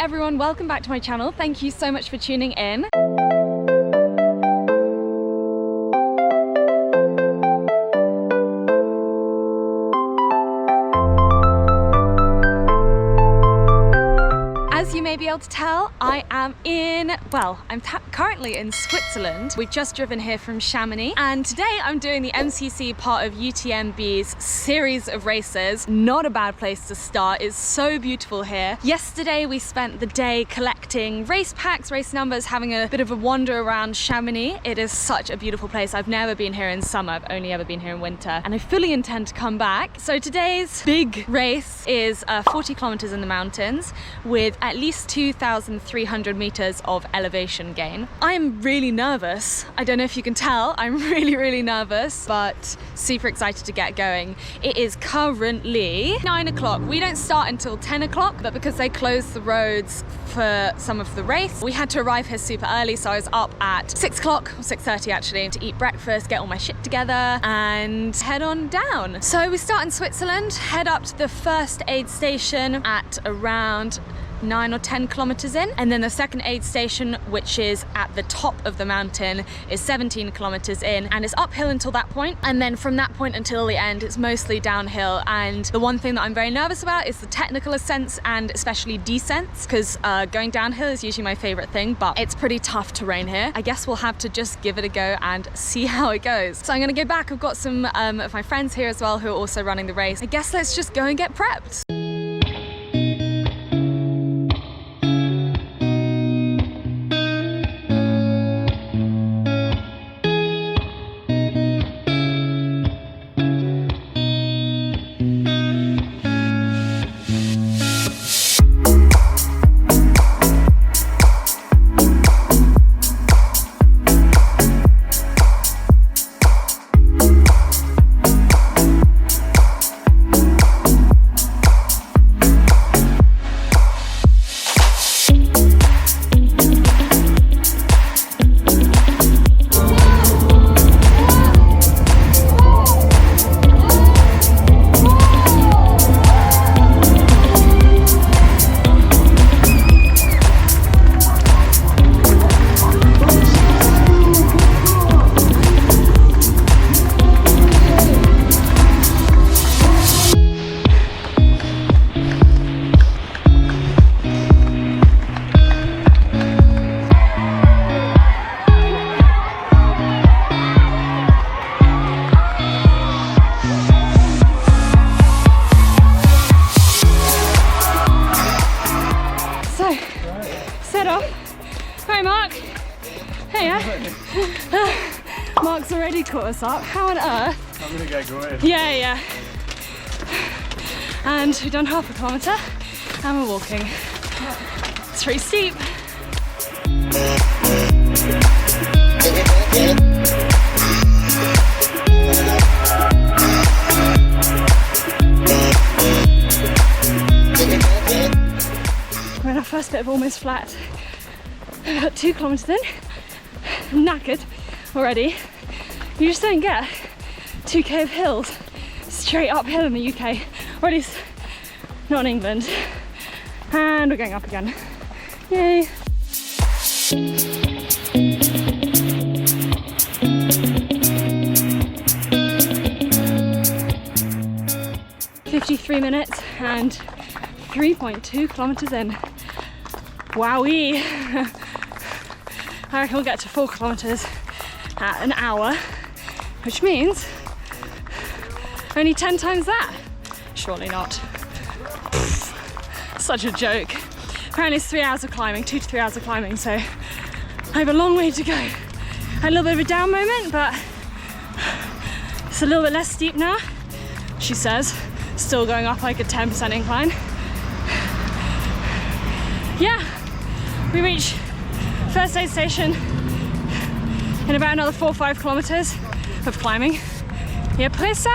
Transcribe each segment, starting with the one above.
everyone, welcome back to my channel. Thank you so much for tuning in. As you may be able to tell, I am I'm currently in Switzerland. We've just driven here from Chamonix, and today I'm doing the MCC part of UTMB's series of races. Not a bad place to start. It's so beautiful here. Yesterday we spent the day collecting race packs, race numbers, having a bit of a wander around Chamonix. It is such a beautiful place. I've never been here in summer. I've only ever been here in winter, and I fully intend to come back. So today's big race is 40 kilometers in the mountains with at least 2,300 meters of elevation gain. I am really nervous. I don't know if you can tell. I'm really nervous, but super excited to get going. It is currently 9 o'clock. We don't start until 10 o'clock, but because they closed the roads for some of the race, we had to arrive here super early. So I was up at 6 o'clock, or 6:30 actually, to eat breakfast, get all my shit together and head on down. So we start in Switzerland, head up to the first aid station at around 9 or 10 kilometers in, and then the second aid station, which is at the top of the mountain, is 17 kilometers in, and it's uphill until that point, and then from that point until the end it's mostly downhill. And the one thing that I'm very nervous about is the technical ascents and especially descents, because going downhill is usually my favorite thing, but it's pretty tough terrain here. I guess we'll have to just give it a go and see how it goes. So I'm gonna go back. I've got some of my friends here as well who are also running the race. I guess let's just go and get prepped. Hi Mark. Hey. Mark's already caught us up. How on earth? I'm gonna get going. Yeah. And we've done half a kilometre and we're walking. It's pretty steep. We're in our first bit of almost flat. About 2 kilometres in. I'm knackered already. You just don't get 2k of hills straight uphill in the UK, or at least not in England. And we're going up again. Yay! "53 minutes and 3.2 kilometres in. Wowee! I reckon we'll get to 4 kilometres at an hour, which means only 10 times that. Surely not. Pfft, such a joke. Apparently it's 3 hours of climbing, 2 to 3 hours of climbing, so I have a long way to go. A little bit of a down moment, but it's a little bit less steep now, she says. Still going up like a 10% incline. Yeah, we reach first aid station in about another 4 or 5 kilometers of climbing. Et après ça,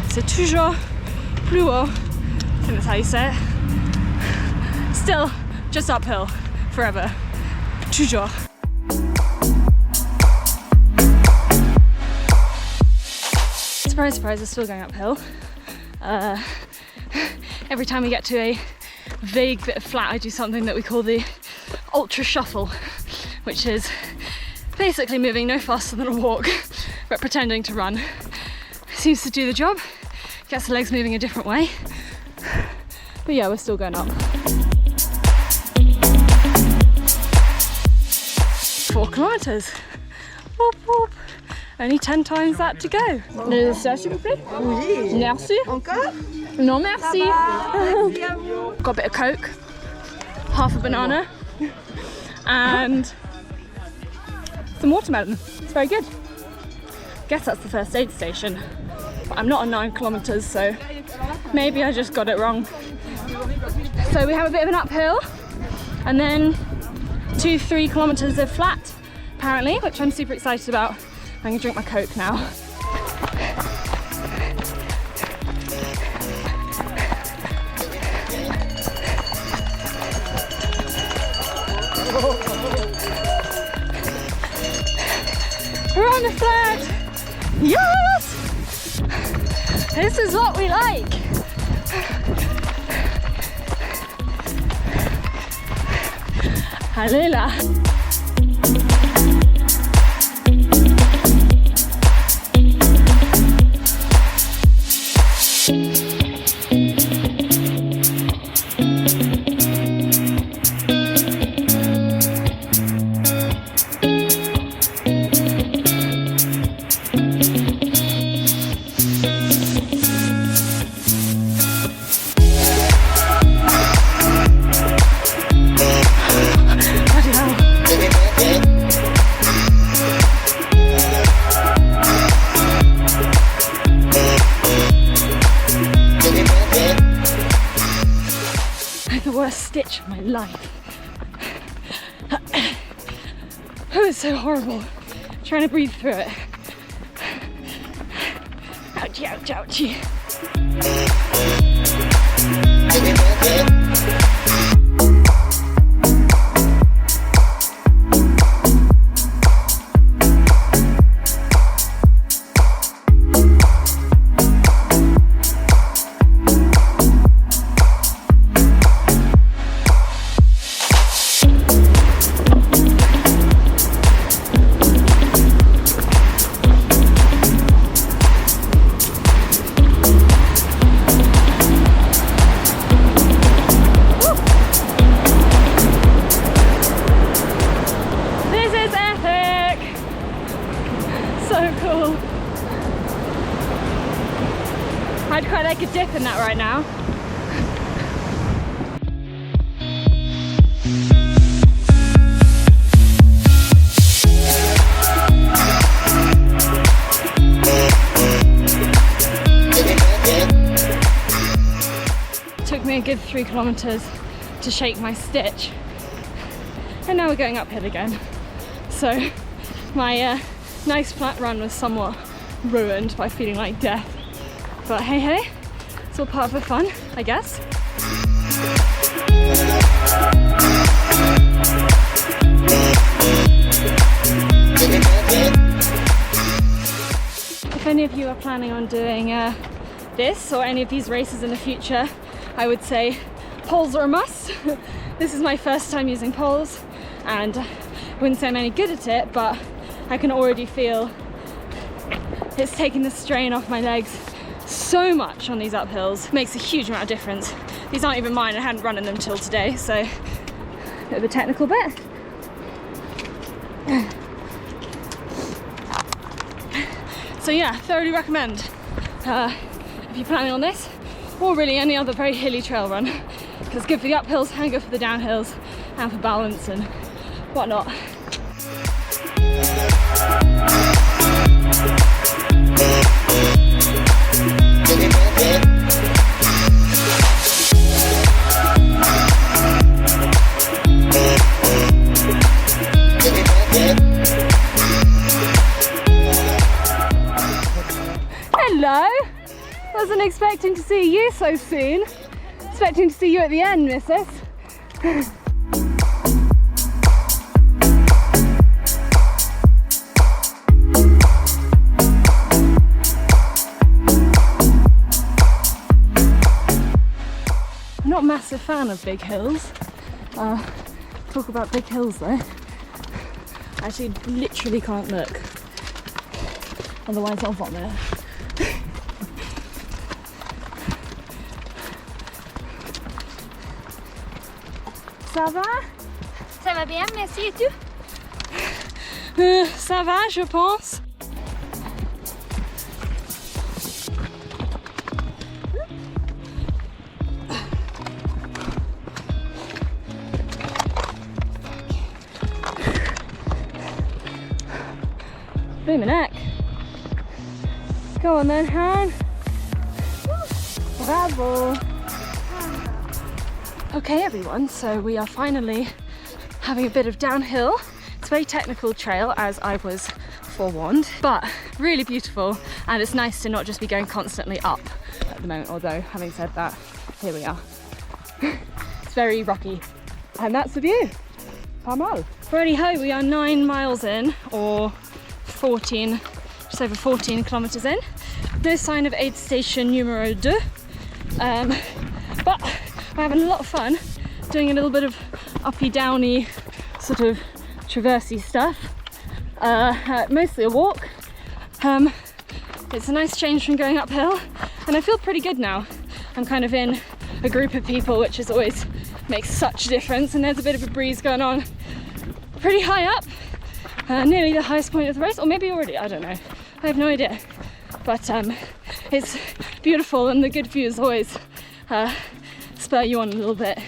c'est toujours plus haut. I think that's how you say it. Still just uphill forever. Toujours. Surprise, surprise, it's still going uphill. Every time we get to a vague bit of flat, I do something that we call the ultra shuffle, which is basically moving no faster than a walk, but pretending to run. Seems to do the job, gets the legs moving a different way. But yeah, we're still going up. 4 kilometers. Whoop, whoop. Only 10 times that to go. S'il vous plaît? Oui. Merci. Encore? Non, merci. Got a bit of Coke, half a banana, and some watermelon. It's very good. Guess that's the first aid station. But I'm not on 9 kilometers, so maybe I just got it wrong. So we have a bit of an uphill, and then 2-3 kilometers of flat, apparently, which I'm super excited about. I'm gonna drink my Coke now. We're on the flat! Yes! This is what we like! Hallelujah! Stitch of my life. It was so horrible trying to breathe through it. Ouchie, ouch, ouchie. I'd quite like a dip in that right now. Took me a good 3 kilometers to shake my stitch. And now we're going uphill again. So my nice flat run was somewhat ruined by feeling like death. But hey, hey, it's all part of the fun, I guess. If any of you are planning on doing this or any of these races in the future, I would say poles are a must. This is my first time using poles, and I wouldn't say I'm any good at it, but I can already feel it's taking the strain off my legs so much on these uphills. Makes a huge amount of difference. These aren't even mine, I hadn't run in them till today, so a bit of a technical bit. So yeah, thoroughly recommend if you're planning on this, or really any other very hilly trail run, because it's good for the uphills and good for the downhills and for balance and whatnot. Hello! Wasn't expecting to see you so soon. Expecting to see you at the end, missus. not a massive fan of big hills. Talk about big hills though. I actually literally can't look. Otherwise I'll vomit. Ça va? Ça va bien, merci, et tu? Ça va, je pense. Boom my neck. Go on then, Han. Bravo. Okay everyone, so we are finally having a bit of downhill. It's a very technical trail, as I was forewarned, but really beautiful, and it's nice to not just be going constantly up at the moment, although having said that, here we are. It's very rocky, and that's the view. Pas mal. Righty ho, we are 9 miles in, or 14, just over 14 kilometers in. No sign of aid station numero 2, but we're having a lot of fun doing a little bit of uppy downy sort of traversey stuff. Mostly a walk. It's a nice change from going uphill, and I feel pretty good now. I'm kind of in a group of people, which is always makes such a difference, and there's a bit of a breeze going on pretty high up, nearly the highest point of the race, or maybe already, I don't know, I have no idea, but it's beautiful, and the good views always spur you on a little bit.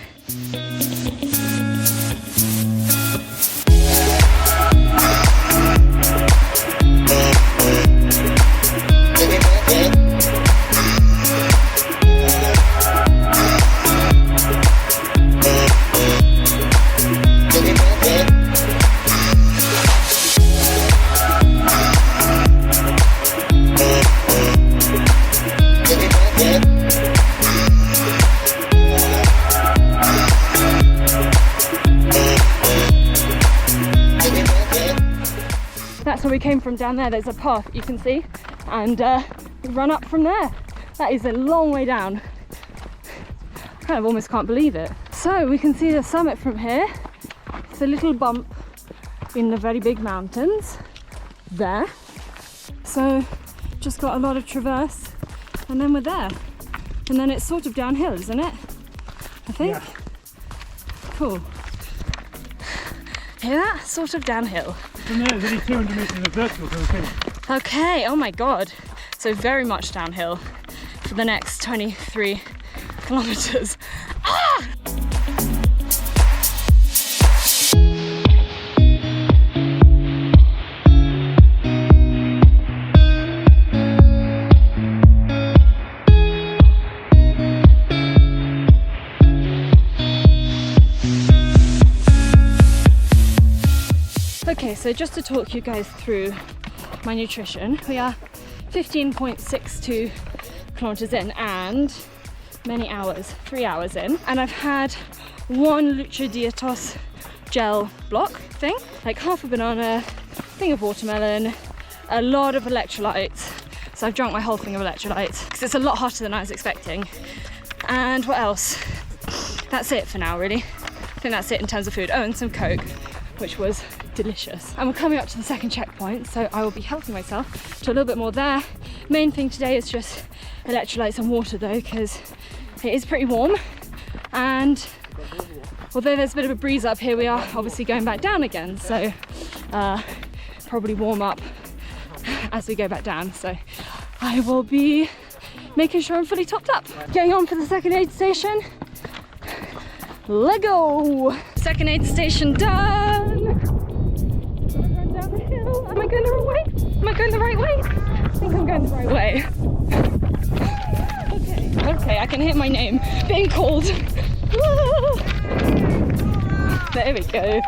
That's where we came from down there. There's a path you can see, and we run up from there. That is a long way down. I kind of almost can't believe it. So we can see the summit from here. It's a little bump in the very big mountains there. So just got a lot of traverse, and then we're there. And then it's sort of downhill, isn't it? I think. Yeah. Cool. Hear that? Sort of downhill. From there, there's only 200 metres of vertical, so okay, oh my god. So very much downhill for the next 23 kilometres. Ah! Okay, so just to talk you guys through my nutrition, we are 15.62 kilometers in and many hours, 3 hours in, and I've had one Lucha Dietos gel block thing, like half a banana, thing of watermelon, a lot of electrolytes. So I've drunk my whole thing of electrolytes because it's a lot hotter than I was expecting. And what else? That's it for now, really. I think that's it in terms of food. Oh, and some Coke, which was delicious. And we're coming up to the second checkpoint, so I will be helping myself to a little bit more there. Main thing today is just electrolytes and water though, because it is pretty warm, and although there's a bit of a breeze up here, we are obviously going back down again, so probably warm up as we go back down. So I will be making sure I'm fully topped up. Getting on for the second aid station. Let go! Second aid station done! Down the hill. Am I going the right way? Am I going the right way? I think I'm going the right way. Okay, I can hear my name being called. There we go.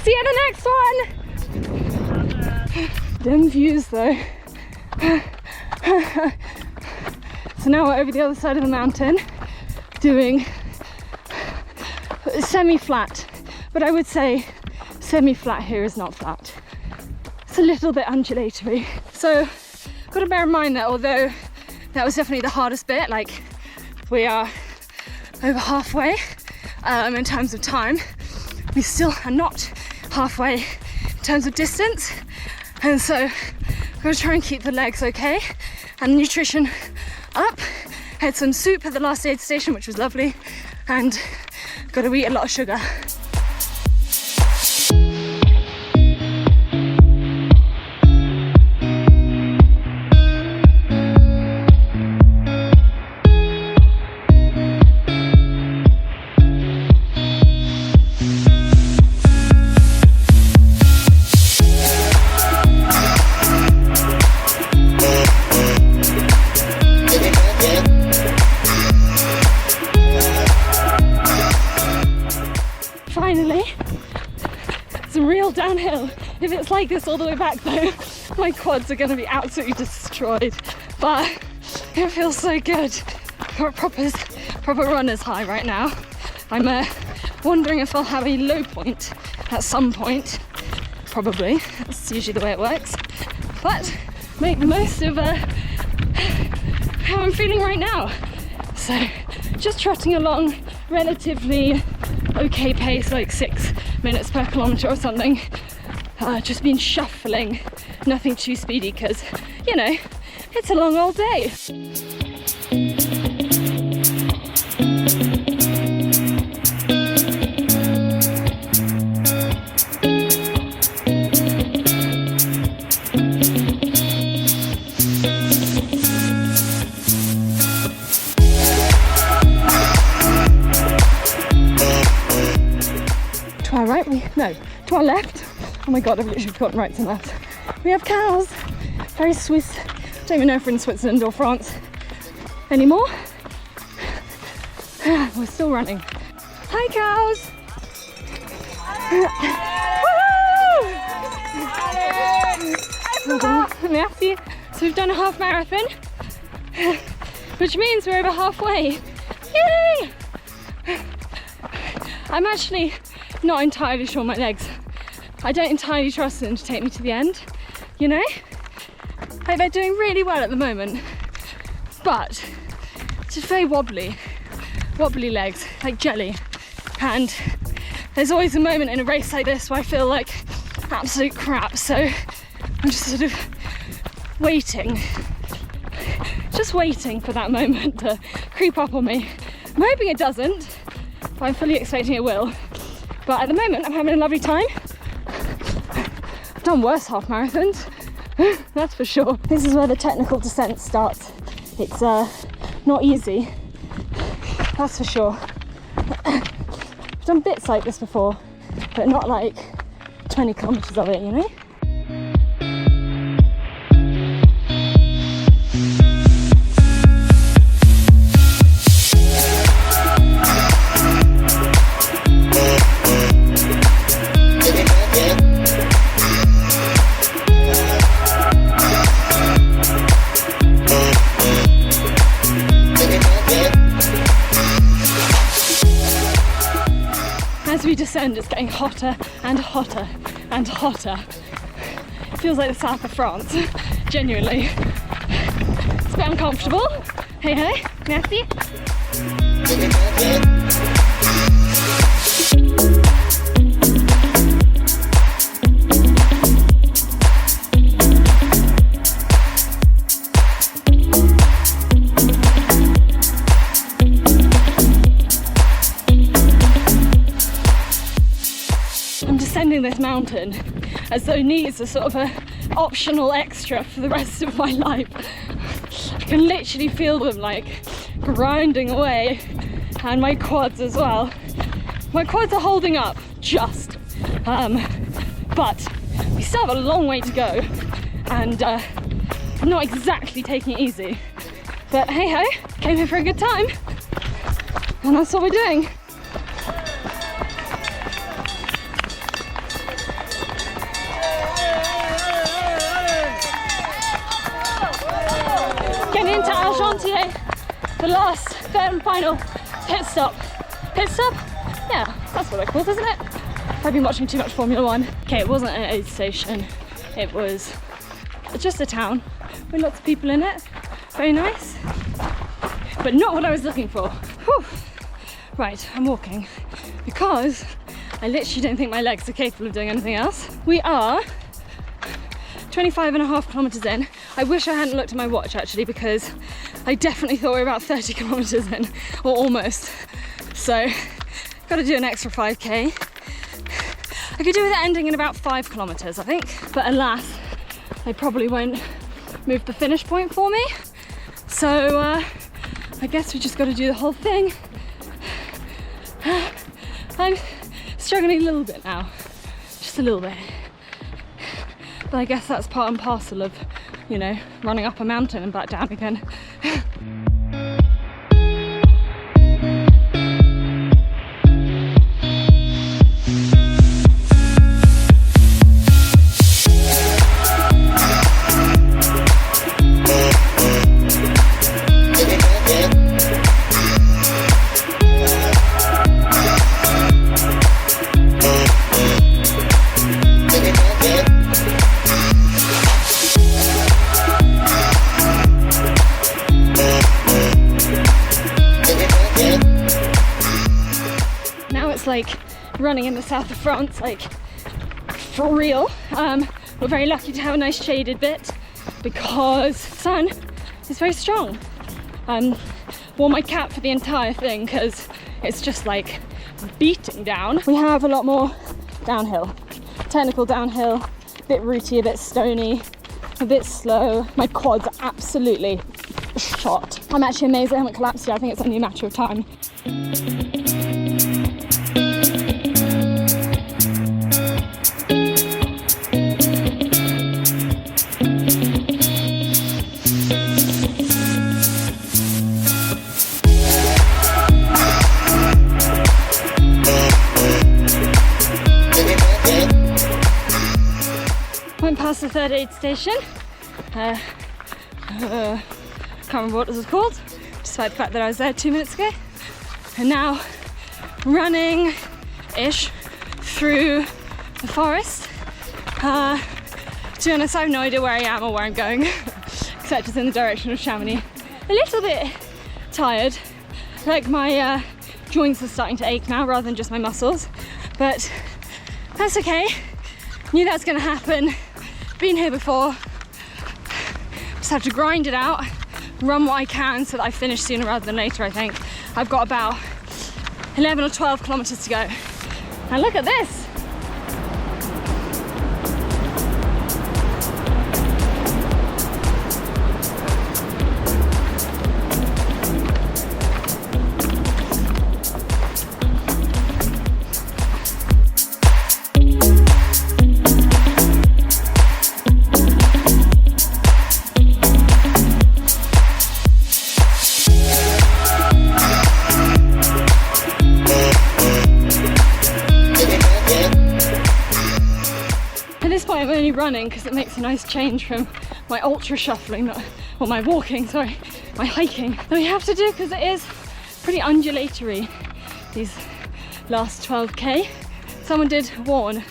See you at the next one! Them views though. So now we're over the other side of the mountain doing semi-flat, but I would say semi-flat here is not flat. It's a little bit undulatory. So got to bear in mind that although that was definitely the hardest bit, like we are over halfway in terms of time, we still are not halfway in terms of distance, and so I'm going to try and keep the legs okay and nutrition up. Had some soup at the last aid station, which was lovely, and got to eat a lot of sugar. Finally, some real downhill. If it's like this all the way back though, my quads are going to be absolutely destroyed, but it feels so good. Got proper runner's high right now. I'm wondering if I'll have a low point at some point. Probably, that's usually the way it works, but make the most of how I'm feeling right now. So just trotting along relatively okay pace, like 6 minutes per kilometre or something. Just been shuffling, nothing too speedy because, you know, it's a long old day. To our right, no, to our left. Oh my god, I've literally forgotten rights and left. We have cows. Very Swiss. Don't even know if we're in Switzerland or France anymore. We're still running. Hi cows! Woohoo! Merci. So we've done a half marathon, which means we're over halfway. Yay! I'm actually not entirely sure my legs. I don't entirely trust them to take me to the end, you know? Like they're doing really well at the moment, but just very wobbly legs, like jelly. And there's always a moment in a race like this where I feel like absolute crap, so I'm just sort of waiting for that moment to creep up on me. I'm hoping it doesn't, but I'm fully expecting it will. But at the moment I'm having a lovely time. I've done worse half marathons, that's for sure. This is where the technical descent starts. It's not easy, that's for sure. I've done bits like this before, but not like 20 kilometers of it, you know? As we descend, it's getting hotter and hotter and hotter. It feels like the south of France, genuinely. It's a bit uncomfortable. Hey, hey, merci. Descending this mountain as though knees are sort of an optional extra for the rest of my life. I can literally feel them like grinding away, and my quads as well. My quads are holding up just, but we still have a long way to go, and I'm not exactly taking it easy. But hey ho, came here for a good time, and that's what we're doing. the last, third and final pit stop. Pit stop? Yeah, that's what I called, isn't it? I've been watching too much Formula 1. Okay, it wasn't an aid station. It was just a town with lots of people in it. Very nice, but not what I was looking for. Whew. Right, I'm walking because I literally don't think my legs are capable of doing anything else. We are 25.5 kilometers in. I wish I hadn't looked at my watch actually, because I definitely thought we were about 30 kilometers in, or almost. So, got to do an extra 5k. I could do with it ending in about 5 kilometers, I think. But alas, they probably won't move the finish point for me. So, I guess we just got to do the whole thing. I'm struggling a little bit now, just a little bit. But I guess that's part and parcel of, you know, running up a mountain and back down again. Like running in the south of France, like for real. We're very lucky to have a nice shaded bit because the sun is very strong. Wore my cap for the entire thing because it's just like beating down. We have a lot more downhill, technical downhill, a bit rooty, a bit stony, a bit slow. My quads are absolutely shot. I'm actually amazed I haven't collapsed yet. I think it's only a matter of time. Went past the third aid station. Can't remember what it was called, despite the fact that I was there 2 minutes ago. And now running-ish through the forest. To be honest, I have no idea where I am or where I'm going, except it's in the direction of Chamonix. A little bit tired, like my joints are starting to ache now rather than just my muscles, but that's okay. Knew that's gonna happen. Been here before. Just have to grind it out, run what I can so that I finish sooner rather than later. I think I've got about 11 or 12 kilometers to go. And look at this. I'm only running because it makes a nice change from my ultra shuffling, or my walking, sorry, my hiking that we have to do, because it is pretty undulatory these last 12k. Someone did warn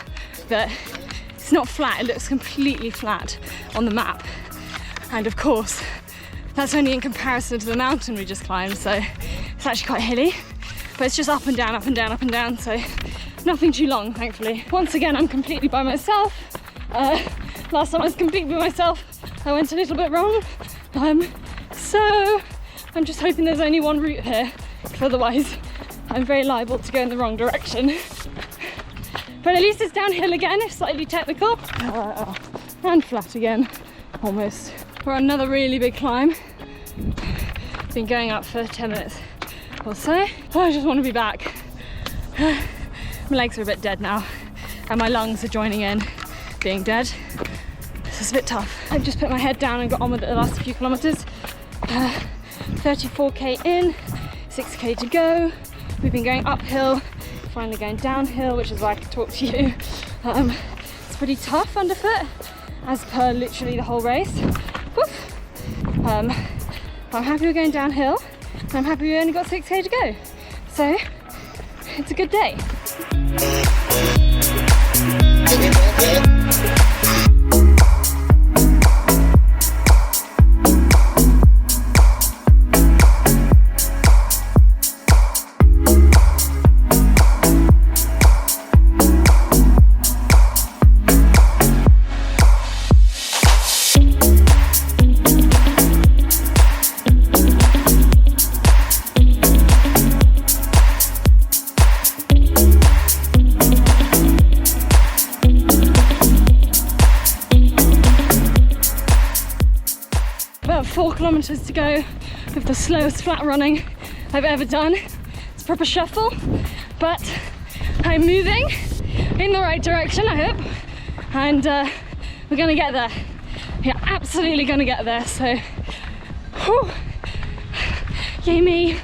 that it's not flat, it looks completely flat on the map, and of course that's only in comparison to the mountain we just climbed, so it's actually quite hilly, but it's just up and down, up and down, up and down, so nothing too long, thankfully. Once again, I'm completely by myself. Last time I was completely by myself, I went a little bit wrong. So I'm just hoping there's only one route here, because otherwise I'm very liable to go in the wrong direction. But at least it's downhill again, if slightly technical. And flat again, almost. We're on another really big climb. Been going up for 10 minutes or so. Oh, I just want to be back. My legs are a bit dead now, and my lungs are joining in being dead. So it's a bit tough. I've just put my head down and got on with it the last few kilometers. 34k in, 6k to go. We've been going uphill, finally going downhill, which is why I can talk to you. It's pretty tough underfoot, as per literally the whole race. I'm happy we're going downhill. I'm happy we only got 6k to go. So it's a good day. About 4 kilometers to go with the slowest flat running I've ever done. It's a proper shuffle, but I'm moving in the right direction, I hope, and we're gonna get there. We're absolutely gonna get there, so whew, yay me.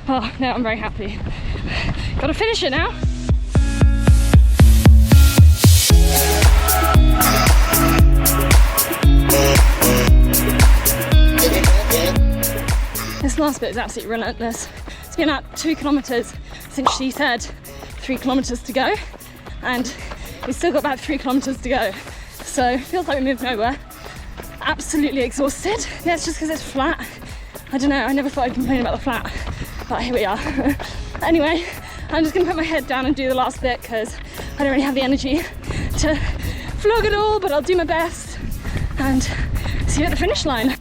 Oh no, I'm very happy. Gotta finish it now. This last bit is absolutely relentless. It's been about 2 kilometers since she said 3 kilometers to go, and we've still got about 3 kilometers to go. So it feels like we moved nowhere. Absolutely exhausted. Yeah, it's just because it's flat. I don't know, I never thought I'd complain about the flat, but here we are. Anyway, I'm just gonna put my head down and do the last bit because I don't really have the energy to vlog it all, but I'll do my best and see you at the finish line.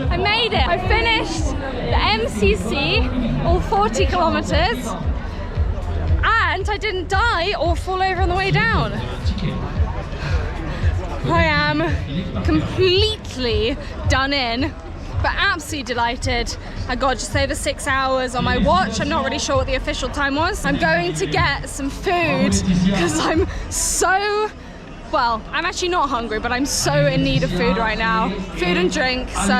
I made it! I finished the MCC, all 40 kilometers, and I didn't die or fall over on the way down. I am completely done in, but absolutely delighted. I got just over 6 hours on my watch. I'm not really sure what the official time was. I'm going to get some food because I'm so, well, I'm actually not hungry, but I'm so in need of food right now. Food and drink, so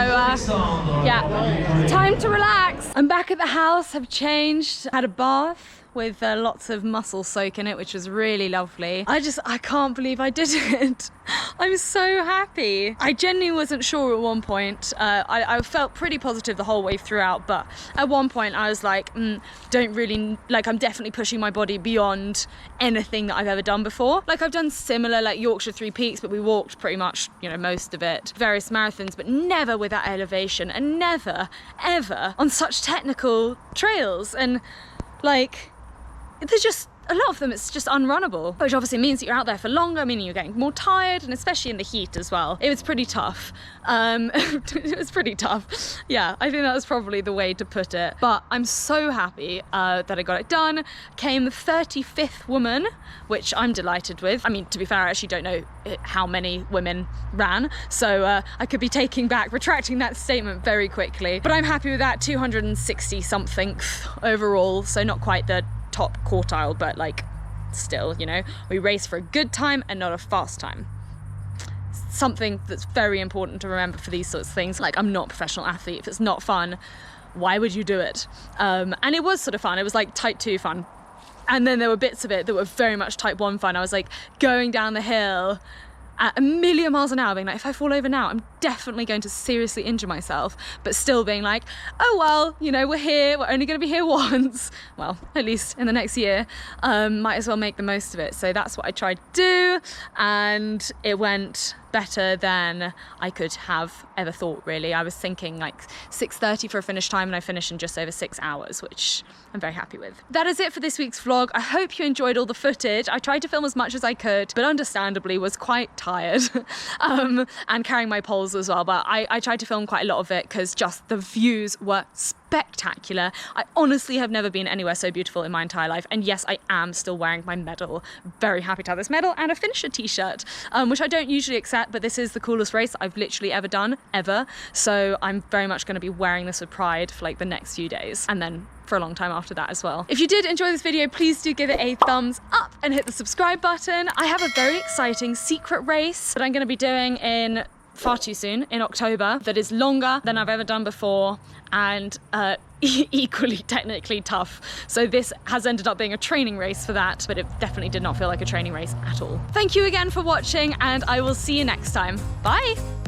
yeah, time to relax. I'm back at the house, I've changed, had a bath with lots of mussel soak in it, which was really lovely. I can't believe I did it. I'm so happy. I genuinely wasn't sure at one point. I felt pretty positive the whole way throughout, but at one point I was like, don't really, like, I'm definitely pushing my body beyond anything that I've ever done before. Like, I've done similar, like Yorkshire Three Peaks, but we walked pretty much, you know, most of it. Various marathons, but never with that elevation, and never, ever on such technical trails. And like, there's just a lot of them, it's just unrunnable, which obviously means that you're out there for longer, meaning you're getting more tired, and especially in the heat as well. It was pretty tough. It was pretty tough. Yeah, I think that was probably the way to put it. But I'm so happy that I got it done. Came the 35th woman, which I'm delighted with. I mean, to be fair, I actually don't know how many women ran, so I could be retracting that statement very quickly. But I'm happy with that, 260 something overall, so not quite the top quartile, but like still, you know, we race for a good time and not a fast time. Something that's very important to remember for these sorts of things. Like, I'm not a professional athlete. If it's not fun, why would you do it? And it was sort of fun. It was like type 2 fun. And then there were bits of it that were very much type 1 fun. I was like going down the hill at 1,000,000 miles an hour, being like, if I fall over now, I'm definitely going to seriously injure myself, but still being like, oh well, you know, we're here, we're only going to be here once, well, at least in the next year, might as well make the most of it. So that's what I tried to do, and it went better than I could have ever thought, really. I was thinking like 6:30 for a finish time, and I finished in just over 6 hours, which I'm very happy with. That is it for this week's vlog. I hope you enjoyed all the footage. I tried to film as much as I could, but understandably was quite tired and carrying my poles as well, but I tried to film quite a lot of it because just the views were spectacular. spectacular. I honestly have never been anywhere so beautiful in my entire life. And yes, I am still wearing my medal. Very happy to have this medal and a finisher t-shirt, which I don't usually accept, but this is the coolest race I've literally ever done, ever. So I'm very much going to be wearing this with pride for like the next few days, and then for a long time after that as well. If you did enjoy this video, please do give it a thumbs up and hit the subscribe button. I have a very exciting secret race that I'm going to be doing in far too soon, in October, that is longer than I've ever done before and equally technically tough. So this has ended up being a training race for that, but it definitely did not feel like a training race at all. Thank you again for watching, and I will see you next time. Bye!